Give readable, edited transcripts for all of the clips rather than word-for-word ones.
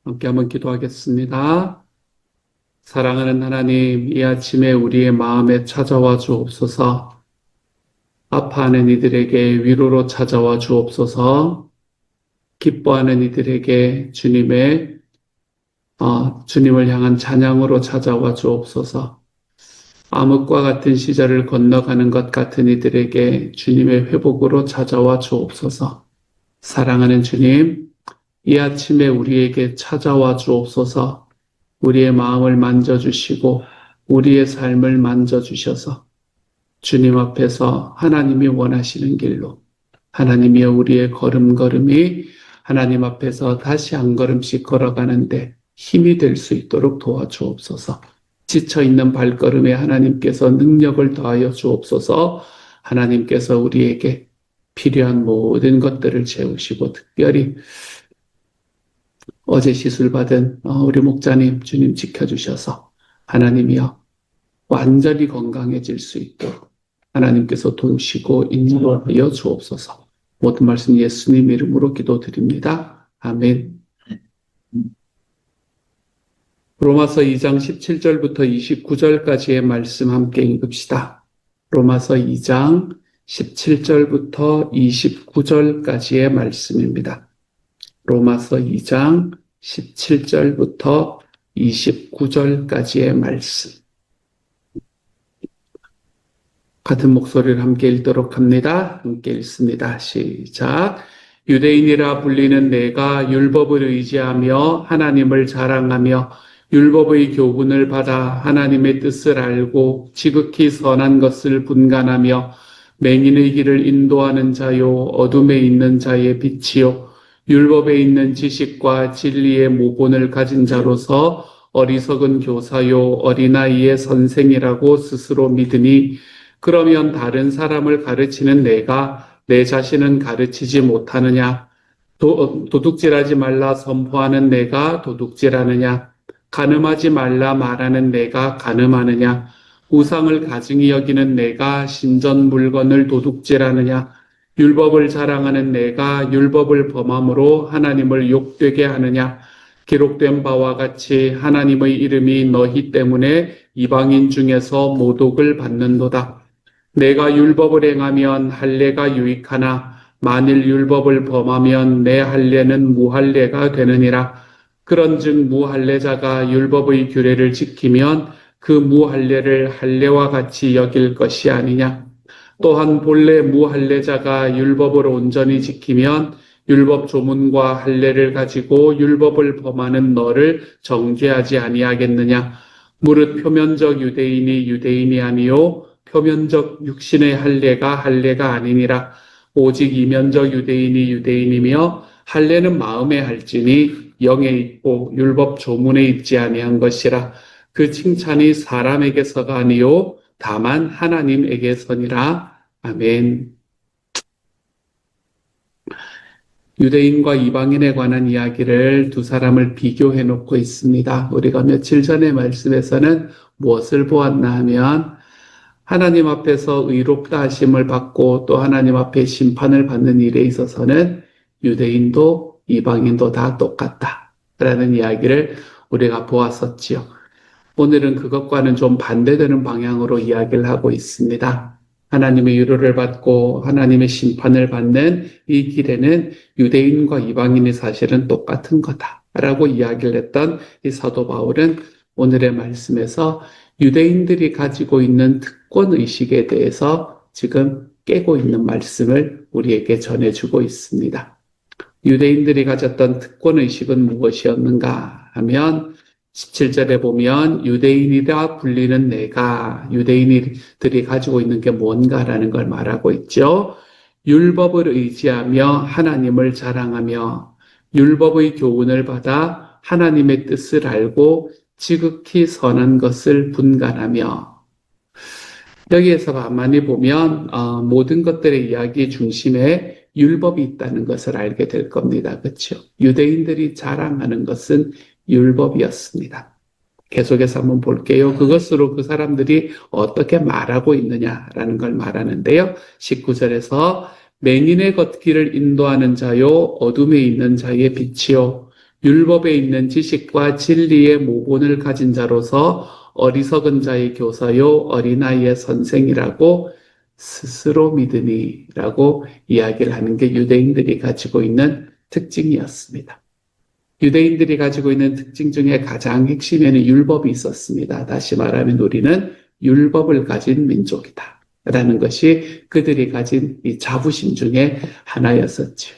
함께 한번 기도하겠습니다. 사랑하는 하나님, 이 아침에 우리의 마음에 찾아와 주옵소서. 아파하는 이들에게 위로로 찾아와 주옵소서. 기뻐하는 이들에게 주님을 향한 찬양으로 찾아와 주옵소서. 암흑과 같은 시절을 건너가는 것 같은 이들에게 주님의 회복으로 찾아와 주옵소서. 사랑하는 주님, 이 아침에 우리에게 찾아와 주옵소서. 우리의 마음을 만져주시고 우리의 삶을 만져주셔서 주님 앞에서 하나님이 원하시는 길로, 하나님이여, 우리의 걸음걸음이 하나님 앞에서 다시 한 걸음씩 걸어가는데 힘이 될 수 있도록 도와주옵소서. 지쳐있는 발걸음에 하나님께서 능력을 더하여 주옵소서. 하나님께서 우리에게 필요한 모든 것들을 채우시고, 특별히 어제 시술받은 우리 목자님, 주님 지켜주셔서 하나님이여, 완전히 건강해질 수 있도록 하나님께서 도우시고 인도하여 주옵소서. 모든 말씀 예수님 이름으로 기도드립니다. 아멘. 로마서 2장 17절부터 29절까지의 말씀 함께 읽읍시다. 로마서 2장 17절부터 29절까지의 말씀입니다. 로마서 2장 17절부터 29절까지의 말씀. 같은 목소리를 함께 읽도록 합니다. 함께 읽습니다. 시작. 유대인이라 불리는 내가 율법을 의지하며 하나님을 자랑하며 율법의 교훈을 받아 하나님의 뜻을 알고 지극히 선한 것을 분간하며 맹인의 길을 인도하는 자요 어둠에 있는 자의 빛이요 율법에 있는 지식과 진리의 모본을 가진 자로서 어리석은 교사요 어린아이의 선생이라고 스스로 믿으니, 그러면 다른 사람을 가르치는 내가 내 자신은 가르치지 못하느냐? 도둑질하지 말라 선포하는 내가 도둑질하느냐? 간음하지 말라 말하는 내가 간음하느냐? 우상을 가증히 여기는 내가 신전 물건을 도둑질하느냐? 율법을 자랑하는 내가 율법을 범함으로 하나님을 욕되게 하느냐? 기록된 바와 같이 하나님의 이름이 너희 때문에 이방인 중에서 모독을 받는도다. 내가 율법을 행하면 할례가 유익하나 만일 율법을 범하면 내 할례는 무할례가 되느니라. 그런즉 무할례자가 율법의 규례를 지키면 그 무할례를 할례와 같이 여길 것이 아니냐. 또한 본래 무할례자가 율법을 온전히 지키면 율법 조문과 할례를 가지고 율법을 범하는 너를 정죄하지 아니하겠느냐. 무릇 표면적 유대인이 유대인이 아니요 표면적 육신의 할례가 아니니라. 오직 이면적 유대인이 유대인이며 할례는 마음에 할지니 영에 있고 율법 조문에 있지 아니한 것이라. 그 칭찬이 사람에게서가 아니요 다만 하나님에게서니라. 아멘. 유대인과 이방인에 관한 이야기를 두 사람을 비교해 놓고 있습니다. 우리가 며칠 전에 말씀에서는 무엇을 보았나 하면, 하나님 앞에서 의롭다 하심을 받고 또 하나님 앞에 심판을 받는 일에 있어서는 유대인도 이방인도 다 똑같다라는 이야기를 우리가 보았었지요. 오늘은 그것과는 좀 반대되는 방향으로 이야기를 하고 있습니다. 하나님의 위로를 받고 하나님의 심판을 받는 이 길에는 유대인과 이방인이 사실은 똑같은 거다라고 이야기를 했던 이 사도 바울은 오늘의 말씀에서 유대인들이 가지고 있는 특권의식에 대해서 지금 깨고 있는 말씀을 우리에게 전해주고 있습니다. 유대인들이 가졌던 특권의식은 무엇이었는가 하면 17절에 보면 유대인이라 불리는 내가, 유대인들이 가지고 있는 게 뭔가라는 걸 말하고 있죠. 율법을 의지하며 하나님을 자랑하며 율법의 교훈을 받아 하나님의 뜻을 알고 지극히 선한 것을 분간하며. 여기에서 가만히 보면 모든 것들의 이야기 중심에 율법이 있다는 것을 알게 될 겁니다. 그렇죠? 유대인들이 자랑하는 것은 율법이었습니다. 계속해서 한번 볼게요. 그것으로 그 사람들이 어떻게 말하고 있느냐라는 걸 말하는데요. 19절에서 맹인의 걷기를 인도하는 자요 어둠에 있는 자의 빛이요 율법에 있는 지식과 진리의 모본을 가진 자로서 어리석은 자의 교사요 어린아이의 선생이라고 스스로 믿으니라고 이야기를 하는 게 유대인들이 가지고 있는 특징이었습니다. 유대인들이 가지고 있는 특징 중에 가장 핵심에는 율법이 있었습니다. 다시 말하면 우리는 율법을 가진 민족이다 라는 것이 그들이 가진 이 자부심 중에 하나였었죠.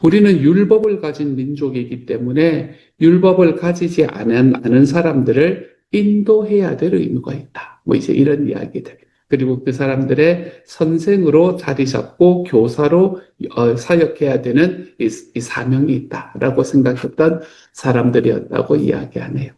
우리는 율법을 가진 민족이기 때문에 율법을 가지지 않은 사람들을 인도해야 될 의무가 있다. 뭐 이제 이런 이야기들. 그리고 그 사람들의 선생으로 자리 잡고 교사로 사역해야 되는 이 사명이 있다라고 생각했던 사람들이었다고 이야기하네요.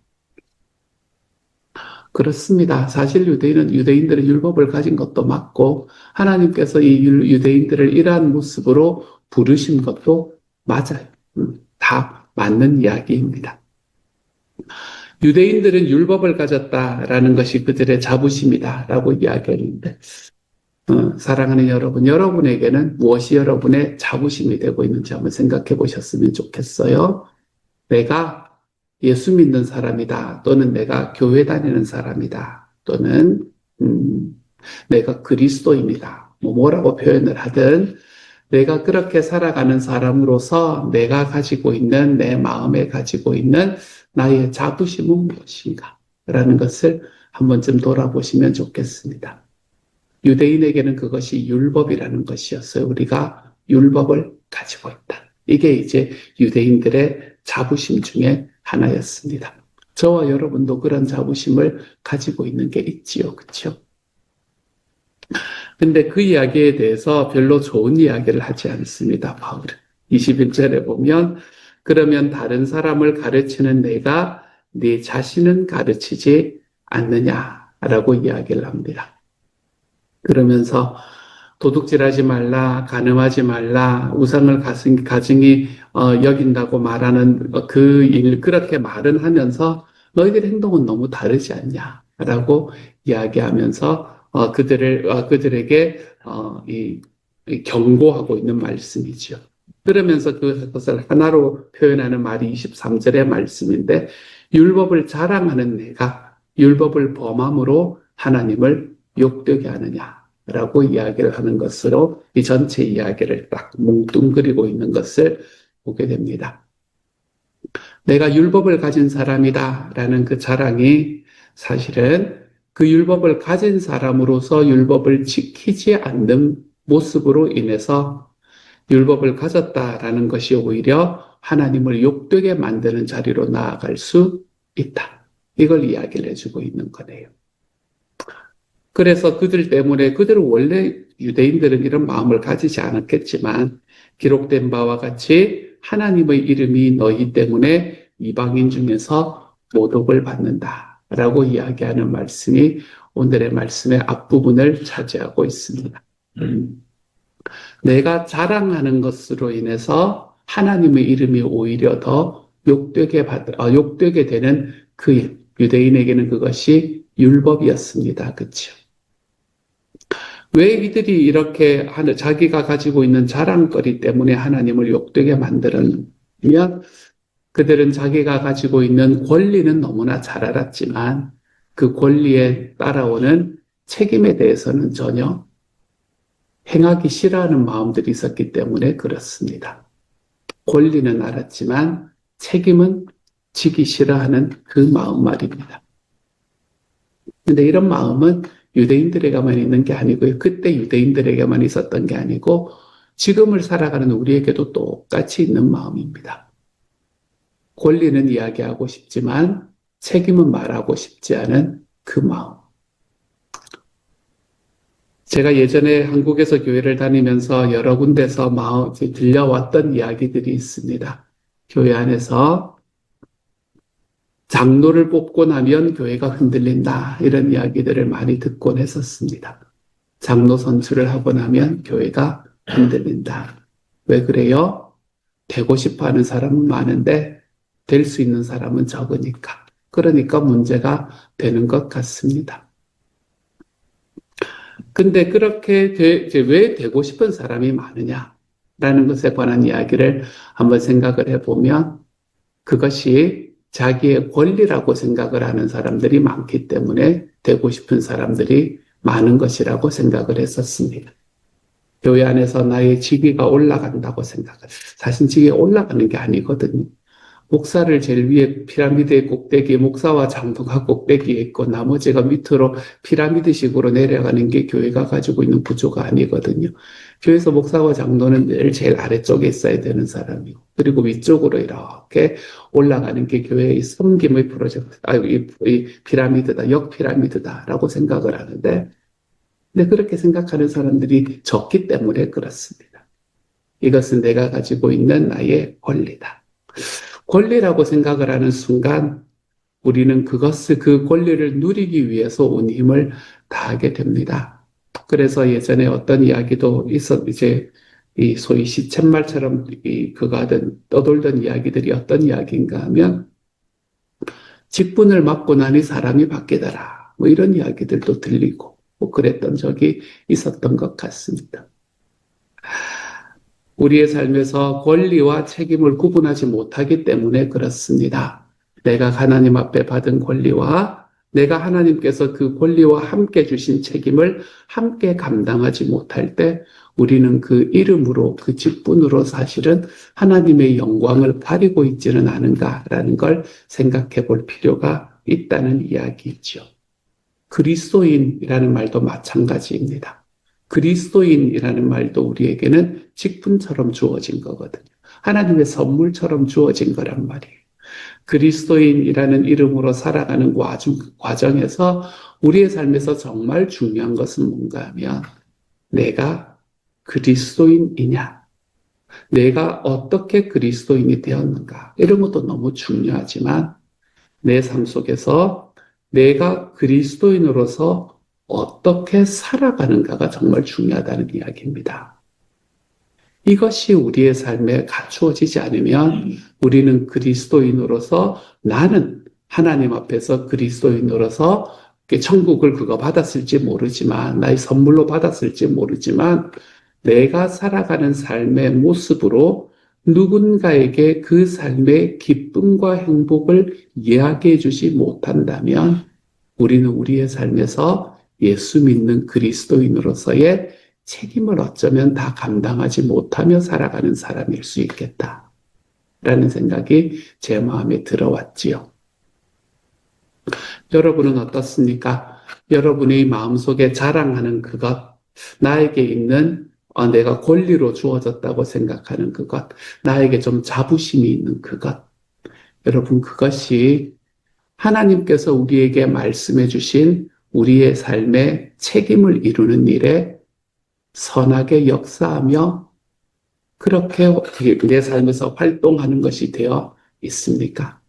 그렇습니다. 사실 유대인들은 율법을 가진 것도 맞고 하나님께서 이 유대인들을 이러한 모습으로 부르신 것도 맞아요. 다 맞는 이야기입니다. 유대인들은 율법을 가졌다라는 것이 그들의 자부심이다라고 이야기하는데 사랑하는 여러분, 여러분에게는 무엇이 여러분의 자부심이 되고 있는지 한번 생각해 보셨으면 좋겠어요. 내가 예수 믿는 사람이다. 또는 내가 교회 다니는 사람이다. 또는 내가 그리스도인이다. 뭐라고 표현을 하든 내가 그렇게 살아가는 사람으로서 내가 가지고 있는 내 마음에 가지고 있는 나의 자부심은 무엇인가? 라는 것을 한 번쯤 돌아보시면 좋겠습니다. 유대인에게는 그것이 율법이라는 것이었어요. 우리가 율법을 가지고 있다. 이게 이제 유대인들의 자부심 중에 하나였습니다. 저와 여러분도 그런 자부심을 가지고 있는 게 있지요. 그렇죠? 근데 그 이야기에 대해서 별로 좋은 이야기를 하지 않습니다. 바울은. 21절에 보면 그러면 다른 사람을 가르치는 내가 네 자신은 가르치지 않느냐라고 이야기를 합니다. 그러면서 도둑질하지 말라, 간음하지 말라, 우상을 가증히 여긴다고 말하는 그렇게 말은 하면서 너희들 행동은 너무 다르지 않냐라고 이야기하면서 그들에게 이 경고하고 있는 말씀이죠. 그러면서 그것을 하나로 표현하는 말이 23절의 말씀인데 율법을 자랑하는 내가 율법을 범함으로 하나님을 욕되게 하느냐라고 이야기를 하는 것으로 이 전체 이야기를 딱 뭉뚱그리고 있는 것을 보게 됩니다. 내가 율법을 가진 사람이다라는 그 자랑이 사실은 그 율법을 가진 사람으로서 율법을 지키지 않는 모습으로 인해서 율법을 가졌다라는 것이 오히려 하나님을 욕되게 만드는 자리로 나아갈 수 있다. 이걸 이야기를 해주고 있는 거네요. 그래서 그들 때문에 그들은 원래 유대인들은 이런 마음을 가지지 않았겠지만 기록된 바와 같이 하나님의 이름이 너희 때문에 이방인 중에서 모독을 받는다라고 이야기하는 말씀이 오늘의 말씀의 앞부분을 차지하고 있습니다. 내가 자랑하는 것으로 인해서 하나님의 이름이 오히려 더 욕되게 되는 그 일, 유대인에게는 그것이 율법이었습니다. 그렇죠? 왜 이들이 이렇게 자기가 가지고 있는 자랑거리 때문에 하나님을 욕되게 만들었냐면 그들은 자기가 가지고 있는 권리는 너무나 잘 알았지만 그 권리에 따라오는 책임에 대해서는 전혀 행하기 싫어하는 마음들이 있었기 때문에 그렇습니다. 권리는 알았지만 책임은 지기 싫어하는 그 마음 말입니다. 근데 이런 마음은 유대인들에게만 있는 게 아니고요. 그때 유대인들에게만 있었던 게 아니고 지금을 살아가는 우리에게도 똑같이 있는 마음입니다. 권리는 이야기하고 싶지만 책임은 말하고 싶지 않은 그 마음. 제가 예전에 한국에서 교회를 다니면서 여러 군데서 들려왔던 이야기들이 있습니다. 교회 안에서 장로를 뽑고 나면 교회가 흔들린다. 이런 이야기들을 많이 듣곤 했었습니다. 장로 선출을 하고 나면 교회가 흔들린다. 왜 그래요? 되고 싶어 하는 사람은 많은데 될 수 있는 사람은 적으니까. 그러니까 문제가 되는 것 같습니다. 근데 그렇게 왜 되고 싶은 사람이 많으냐라는 것에 관한 이야기를 한번 생각을 해보면 그것이 자기의 권리라고 생각을 하는 사람들이 많기 때문에 되고 싶은 사람들이 많은 것이라고 생각을 했었습니다. 교회 안에서 나의 직위가 올라간다고 생각을. 사실 직위가 올라가는 게 아니거든요. 목사를 제일 위에 피라미드의 꼭대기에 목사와 장로가 꼭대기에 있고 나머지가 밑으로 피라미드식으로 내려가는 게 교회가 가지고 있는 구조가 아니거든요. 교회에서 목사와 장로는 늘 제일 아래쪽에 있어야 되는 사람이고 그리고 위쪽으로 이렇게 올라가는 게 교회의 섬김의 프로젝트, 이 피라미드다, 역피라미드다라고 생각을 하는데 근데 그렇게 생각하는 사람들이 적기 때문에 그렇습니다. 이것은 내가 가지고 있는 나의 권리다. 권리라고 생각을 하는 순간 우리는 그 권리를 누리기 위해서 온 힘을 다하게 됩니다. 그래서 예전에 어떤 이야기도 이제 이 소위 시쳇말처럼 그가 하던 떠돌던 이야기들이 어떤 이야기인가 하면 직분을 맡고 나니 사람이 바뀌더라. 뭐 이런 이야기들도 들리고 뭐 그랬던 적이 있었던 것 같습니다. 우리의 삶에서 권리와 책임을 구분하지 못하기 때문에 그렇습니다. 내가 하나님 앞에 받은 권리와 내가 하나님께서 그 권리와 함께 주신 책임을 함께 감당하지 못할 때 우리는 그 이름으로 그 직분으로 사실은 하나님의 영광을 가리고 있지는 않은가라는 걸 생각해 볼 필요가 있다는 이야기이죠. 그리스도인이라는 말도 마찬가지입니다. 그리스도인이라는 말도 우리에게는 직분처럼 주어진 거거든요. 하나님의 선물처럼 주어진 거란 말이에요. 그리스도인이라는 이름으로 살아가는 과정에서 우리의 삶에서 정말 중요한 것은 뭔가 하면 내가 그리스도인이냐? 내가 어떻게 그리스도인이 되었는가? 이런 것도 너무 중요하지만 내 삶 속에서 내가 그리스도인으로서 어떻게 살아가는가가 정말 중요하다는 이야기입니다. 이것이 우리의 삶에 갖추어지지 않으면 우리는 그리스도인으로서 나는 하나님 앞에서 그리스도인으로서 천국을 그거 받았을지 모르지만 나의 선물로 받았을지 모르지만 내가 살아가는 삶의 모습으로 누군가에게 그 삶의 기쁨과 행복을 이야기해 주지 못한다면 우리는 우리의 삶에서 예수 믿는 그리스도인으로서의 책임을 어쩌면 다 감당하지 못하며 살아가는 사람일 수 있겠다라는 생각이 제 마음에 들어왔지요. 여러분은 어떻습니까? 여러분의 마음속에 자랑하는 그것, 나에게 있는 내가 권리로 주어졌다고 생각하는 그것, 나에게 좀 자부심이 있는 그것, 여러분 그것이 하나님께서 우리에게 말씀해 주신 우리의 삶의 책임을 이루는 일에 선하게 역사하며 그렇게 내 삶에서 활동하는 것이 되어 있습니까?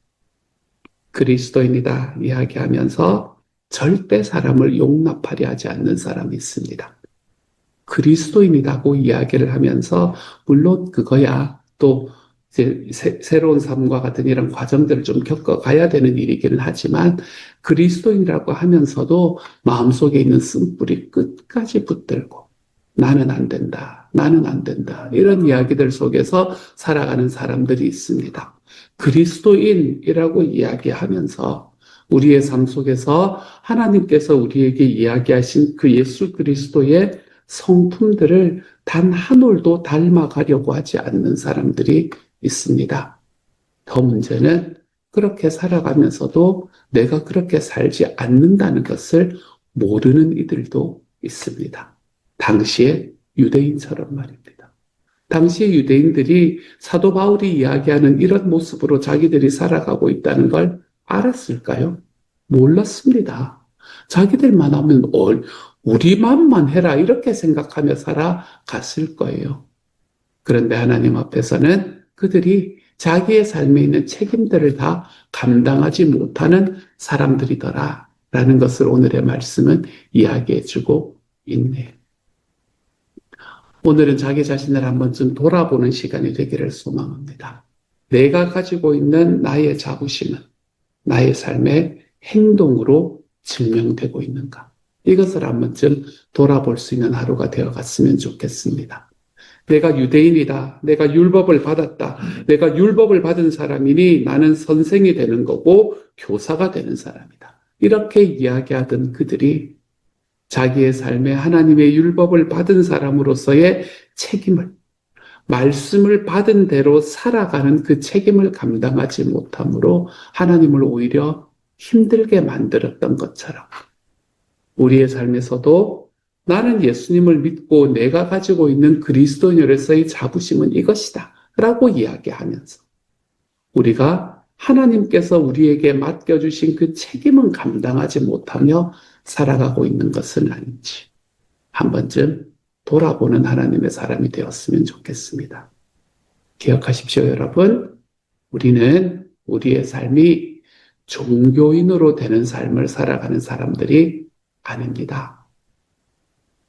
그리스도인이다 이야기하면서 절대 사람을 용납하려 하지 않는 사람이 있습니다. 그리스도인이라고 이야기를 하면서 물론 그거야 또 이제 새로운 삶과 같은 이런 과정들을 좀 겪어가야 되는 일이기는 하지만 그리스도인이라고 하면서도 마음속에 있는 쓴뿌리 끝까지 붙들고 나는 안 된다, 나는 안 된다 이런 이야기들 속에서 살아가는 사람들이 있습니다. 그리스도인이라고 이야기하면서 우리의 삶 속에서 하나님께서 우리에게 이야기하신 그 예수 그리스도의 성품들을 단 한 올도 닮아가려고 하지 않는 사람들이 있습니다. 더 문제는 그렇게 살아가면서도 내가 그렇게 살지 않는다는 것을 모르는 이들도 있습니다. 당시의 유대인처럼 말입니다. 당시의 유대인들이 사도 바울이 이야기하는 이런 모습으로 자기들이 살아가고 있다는 걸 알았을까요? 몰랐습니다. 자기들만 하면 우리 맘만 해라 이렇게 생각하며 살아갔을 거예요. 그런데 하나님 앞에서는 그들이 자기의 삶에 있는 책임들을 다 감당하지 못하는 사람들이더라라는 것을 오늘의 말씀은 이야기해주고 있네요. 오늘은 자기 자신을 한번 좀 돌아보는 시간이 되기를 소망합니다. 내가 가지고 있는 나의 자부심은 나의 삶의 행동으로 증명되고 있는가? 이것을 한 번쯤 돌아볼 수 있는 하루가 되어갔으면 좋겠습니다. 내가 유대인이다. 내가 율법을 받았다. 내가 율법을 받은 사람이니 나는 선생이 되는 거고 교사가 되는 사람이다. 이렇게 이야기하던 그들이 자기의 삶에 하나님의 율법을 받은 사람으로서의 책임을, 말씀을 받은 대로 살아가는 그 책임을 감당하지 못함으로 하나님을 오히려 힘들게 만들었던 것처럼 우리의 삶에서도 나는 예수님을 믿고 내가 가지고 있는 그리스도인으로서의 자부심은 이것이다 라고 이야기하면서 우리가 하나님께서 우리에게 맡겨주신 그 책임은 감당하지 못하며 살아가고 있는 것은 아닌지 한 번쯤 돌아보는 하나님의 사람이 되었으면 좋겠습니다. 기억하십시오, 여러분. 우리는 우리의 삶이 종교인으로 되는 삶을 살아가는 사람들이 아닙니다.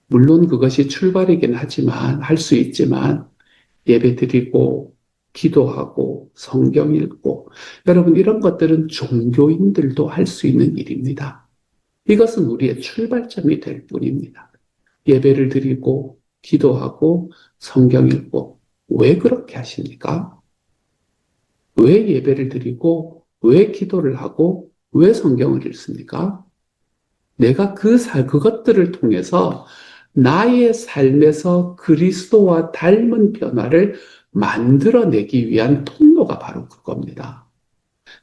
물론 그것이 출발이긴 하지만, 할 수 있지만, 예배 드리고, 기도하고, 성경 읽고, 여러분, 이런 것들은 종교인들도 할 수 있는 일입니다. 이것은 우리의 출발점이 될 뿐입니다. 예배를 드리고, 기도하고, 성경 읽고, 왜 그렇게 하십니까? 왜 예배를 드리고, 왜 기도를 하고, 왜 성경을 읽습니까? 내가 그것들을 통해서 나의 삶에서 그리스도와 닮은 변화를 만들어내기 위한 통로가 바로 그겁니다.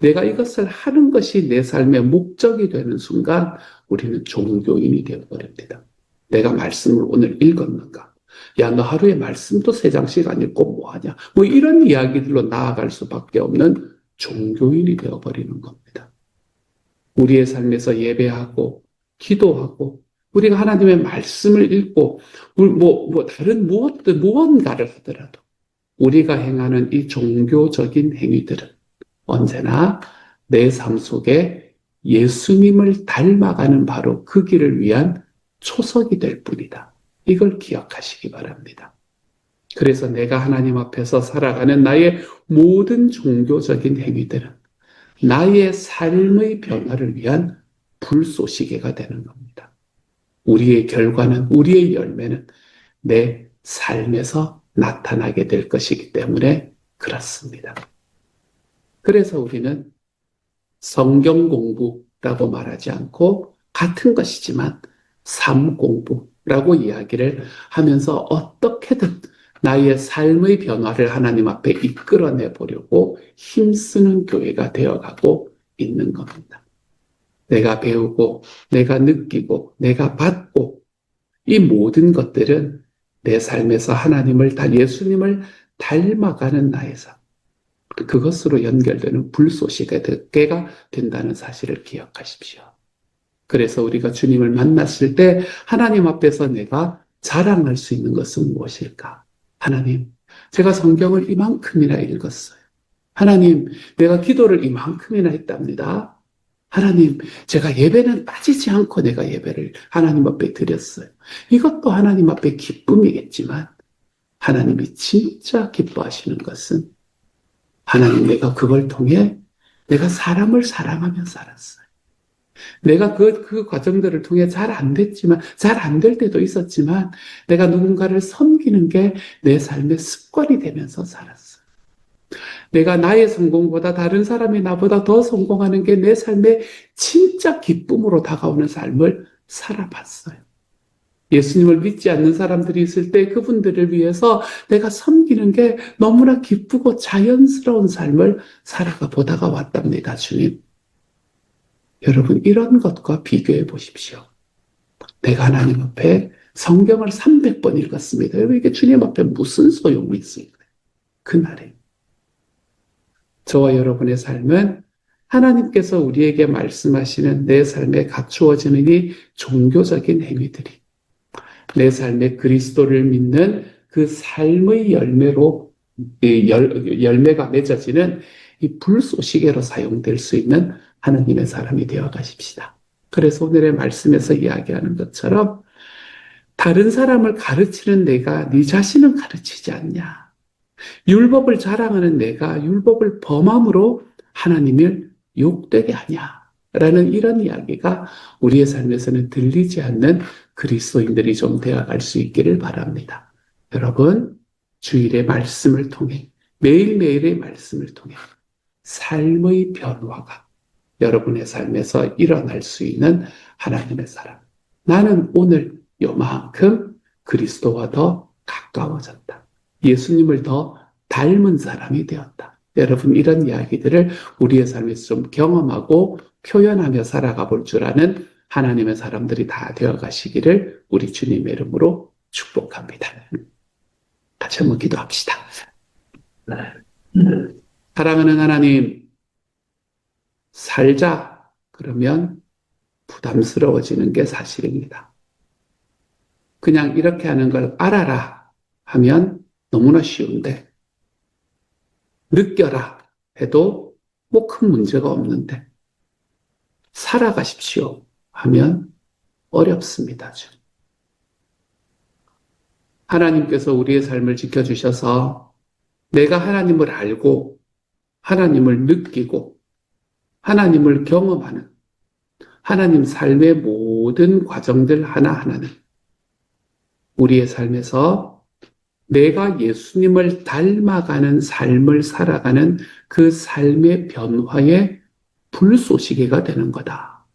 내가 이것을 하는 것이 내 삶의 목적이 되는 순간 우리는 종교인이 되어버립니다. 내가 말씀을 오늘 읽었는가? 야, 너 하루에 말씀도 3장씩 안 읽고 뭐하냐? 뭐 이런 이야기들로 나아갈 수밖에 없는 종교인이 되어버리는 겁니다. 우리의 삶에서 예배하고 기도하고 우리가 하나님의 말씀을 읽고 다른 무언가를 하더라도 우리가 행하는 이 종교적인 행위들은 언제나 내 삶 속에 예수님을 닮아가는 바로 그 길을 위한 초석이 될 뿐이다. 이걸 기억하시기 바랍니다. 그래서 내가 하나님 앞에서 살아가는 나의 모든 종교적인 행위들은 나의 삶의 변화를 위한 불쏘시개가 되는 겁니다. 우리의 결과는, 우리의 열매는 내 삶에서 나타나게 될 것이기 때문에 그렇습니다. 그래서 우리는 성경 공부라고 말하지 않고 같은 것이지만 삶 공부라고 이야기를 하면서 어떻게든 나의 삶의 변화를 하나님 앞에 이끌어내 보려고 힘쓰는 교회가 되어가고 있는 겁니다. 내가 배우고, 내가 느끼고, 내가 받고, 이 모든 것들은 내 삶에서 예수님을 닮아가는 나의 삶, 그것으로 연결되는 불쏘시개가 된다는 사실을 기억하십시오. 그래서 우리가 주님을 만났을 때 하나님 앞에서 내가 자랑할 수 있는 것은 무엇일까? 하나님, 제가 성경을 이만큼이나 읽었어요. 하나님, 내가 기도를 이만큼이나 했답니다. 하나님, 제가 예배는 빠지지 않고 내가 예배를 하나님 앞에 드렸어요. 이것도 하나님 앞에 기쁨이겠지만 하나님이 진짜 기뻐하시는 것은 하나님, 내가 그걸 통해 내가 사람을 사랑하며 살았어요. 내가 그 과정들을 통해 잘 안 됐지만, 잘 안 될 때도 있었지만, 내가 누군가를 섬기는 게 내 삶의 습관이 되면서 살았어요. 내가 나의 성공보다 다른 사람이 나보다 더 성공하는 게 내 삶의 진짜 기쁨으로 다가오는 삶을 살아봤어요. 예수님을 믿지 않는 사람들이 있을 때 그분들을 위해서 내가 섬기는 게 너무나 기쁘고 자연스러운 삶을 살아가 보다가 왔답니다, 주님. 여러분, 이런 것과 비교해 보십시오. 내가 하나님 앞에 성경을 300번 읽었습니다. 여러분, 이게 주님 앞에 무슨 소용이 있습니까? 그날에. 저와 여러분의 삶은 하나님께서 우리에게 말씀하시는 내 삶에 갖추어지는 이 종교적인 행위들이 내 삶에 그리스도를 믿는 그 삶의 열매로, 열매가 맺어지는 이 불쏘시개로 사용될 수 있는 하나님의 사람이 되어 가십시다. 그래서 오늘의 말씀에서 이야기하는 것처럼 다른 사람을 가르치는 내가 네 자신은 가르치지 않냐. 율법을 자랑하는 내가 율법을 범함으로 하나님을 욕되게 하냐. 라는 이런 이야기가 우리의 삶에서는 들리지 않는 그리스도인들이 좀 되어갈 수 있기를 바랍니다. 여러분, 주일의 말씀을 통해, 매일매일의 말씀을 통해 삶의 변화가 여러분의 삶에서 일어날 수 있는 하나님의 사람. 나는 오늘 요만큼 그리스도와 더 가까워졌다. 예수님을 더 닮은 사람이 되었다. 여러분, 이런 이야기들을 우리의 삶에서 좀 경험하고 표현하며 살아가 볼 줄 아는 하나님의 사람들이 다 되어 가시기를 우리 주님의 이름으로 축복합니다. 같이 한번 기도합시다. 사랑하는 하나님, 살자 그러면 부담스러워지는 게 사실입니다. 그냥 이렇게 하는 걸 알아라 하면 너무나 쉬운데, 느껴라 해도 뭐 큰 문제가 없는데, 살아가십시오 하면 어렵습니다. 하나님께서 우리의 삶을 지켜주셔서 내가 하나님을 알고 하나님을 느끼고 하나님을 경험하는 하나님 삶의 모든 과정들 하나하나는 우리의 삶에서 내가 예수님을 닮아가는 삶을 살아가는 그 삶의 변화의 불쏘시개가 되는 거다.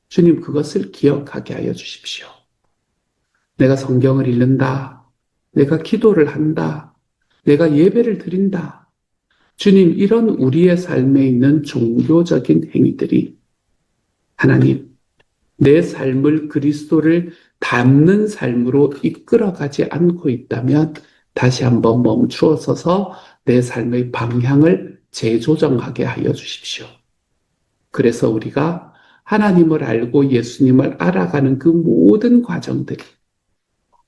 주님, 그것을 기억하게 하여 주십시오. 내가 성경을 읽는다. 내가 기도를 한다. 내가 예배를 드린다. 주님, 이런 우리의 삶에 있는 종교적인 행위들이 하나님, 내 삶을 그리스도를 닮는 삶으로 이끌어가지 않고 있다면 다시 한번 멈추어 서서 내 삶의 방향을 재조정하게 하여 주십시오. 그래서 우리가 하나님을 알고 예수님을 알아가는 그 모든 과정들이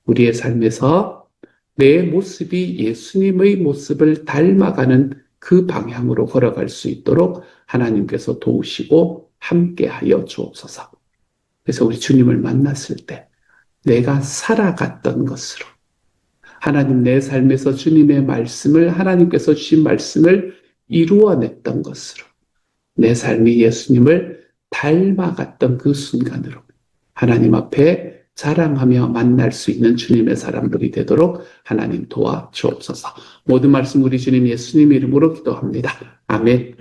우리의 삶에서 내 모습이 예수님의 모습을 닮아가는 그 방향으로 걸어갈 수 있도록 하나님께서 도우시고 함께하여 주옵소서. 그래서 우리 주님을 만났을 때 내가 살아갔던 것으로 하나님 내 삶에서 주님의 말씀을 하나님께서 주신 말씀을 이루어냈던 것으로 내 삶이 예수님을 닮아갔던 그 순간으로 하나님 앞에 자랑하며 만날 수 있는 주님의 사람들이 되도록 하나님 도와 주옵소서. 모든 말씀 우리 주님 예수님 이름으로 기도합니다. 아멘.